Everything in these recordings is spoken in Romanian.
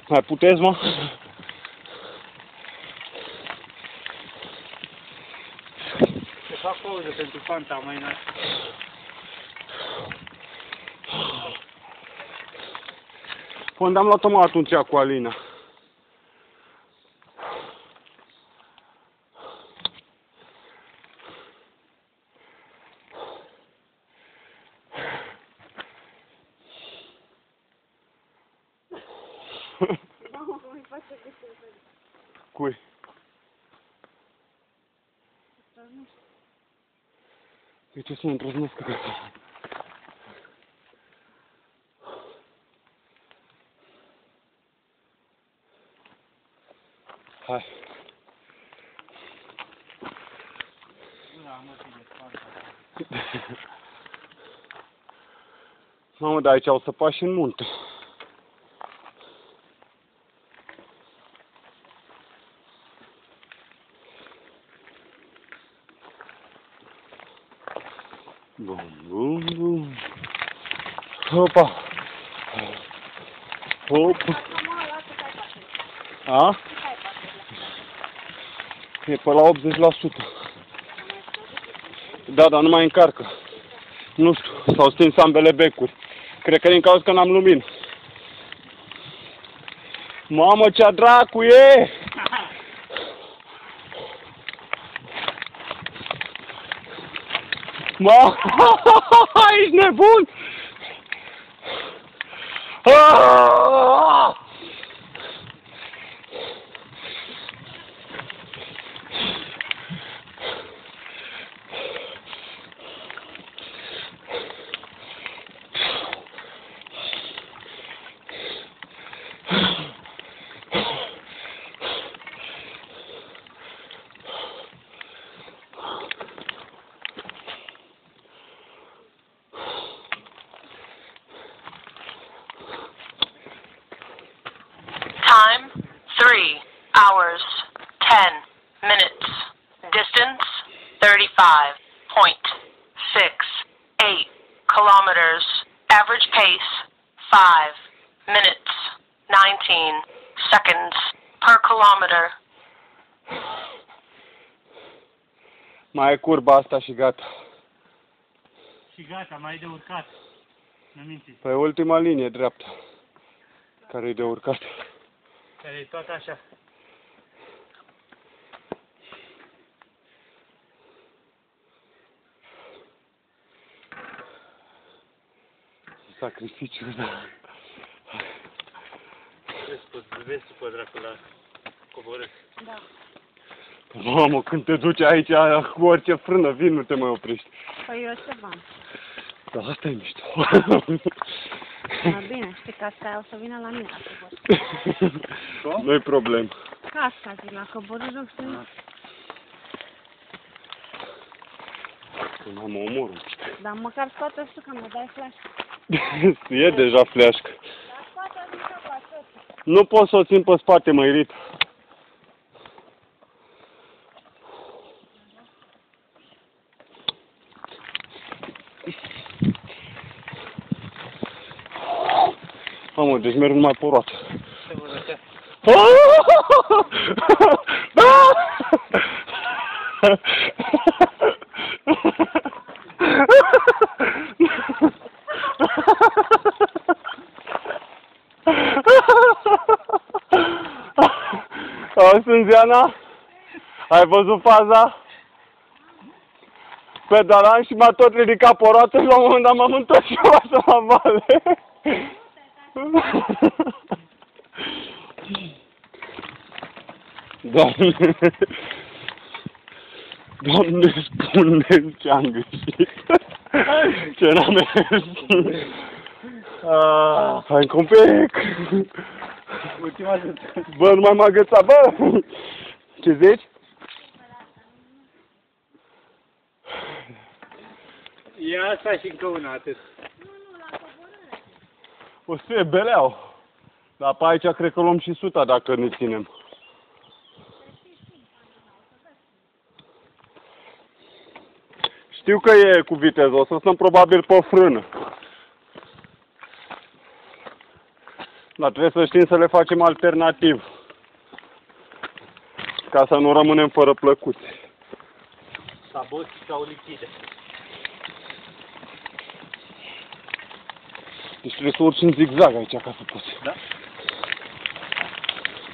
Mai puteți, mă? Să fac pauză pentru Fanta, mai înalt. Unde am luat-o, mă, atunci cu Alina? Mamă, cum îi face gâtul. Cui? De ce să ne îndrăznesc că hai. Mamă, dar aici au să pași în munte. Bum, bum, bum. Hopa. Hop. A? E pe la 80%. Da, dar nu mai încarcă. Nu știu, s-au stins ambele becuri. Cred că din cauza că n-am lumină. Mamă, ce-a dracu e! Mamă, ești nebun! Aaaa! Time, 3 hours, 10 minutes. Distance, 35.68 kilometers. Average pace, 5 minutes, 19 seconds per kilometer. Mai e curba asta și gata. Și gata, mai e de urcat. Nu mințiți. Pe ultima linie dreaptă, care e de urcat. Care e tot așa. Sacrificiu, da. Vezi tu pe dracu la coborât. Da. Mamă, când te duci aici cu orice frână, vin, nu te mai oprești. Păi eu ce bani. Dar asta e mișto. Bine, știi că asta o să vină la mine la coborât. Nu-i problem. Casca, zic, la coborât rog să... Mă omor un pic. Dar măcar scoate și tu că mă dai flash. E deja fleașcă. Dar scoate din cap așa. Nu pot să o țin pe spate, mă irit. Mamă, deci merg numai pe roată. Se văd așa. Auzi, Sânziana? Ai văzut faza? Pedalam și m-a tot ridicat pe roată și la un moment dat m-am întors și eu așa la vale. Doamne! Doamne, spune-mi ce-am greșit. Ce n-am mers. Hai încă un pic. Ultima zi. Bă, nu mai m-a agățat, bă. Ce zici? E asta și încă una, atât. O să fie beleau. Dar pe aici cred că luăm și 100 dacă ne ținem. Știu că e cu viteză, o să stăm probabil pe o frână. Dar trebuie să știm să le facem alternativ. Ca să nu rămânem fără plăcuțe. Saboți sau lichide. Deci trebuie să urci în zigzag aici ca să poți. Da?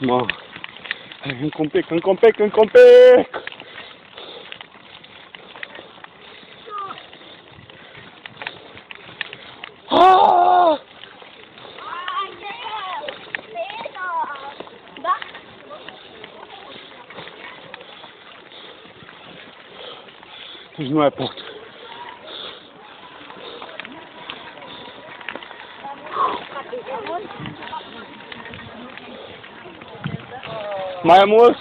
Ma. Hai, încă un pic, încă un pic, încă un pic! Ah! Da? Deci nu mai pot. Mai mult?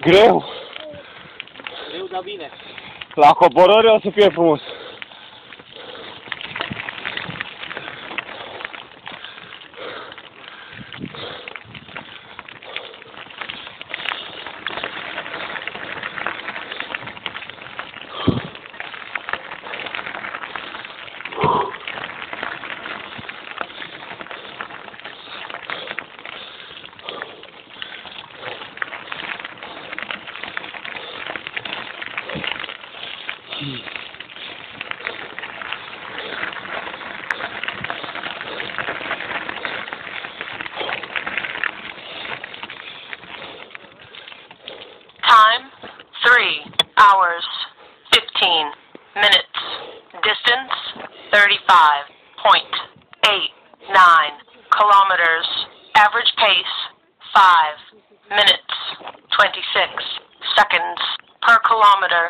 Greu. Greu, dar bine. La coborări o să fie frumos. Time, 3 hours, 15 minutes. Distance, 35.89 kilometers. Average pace, 5 minutes, 26 seconds per kilometer.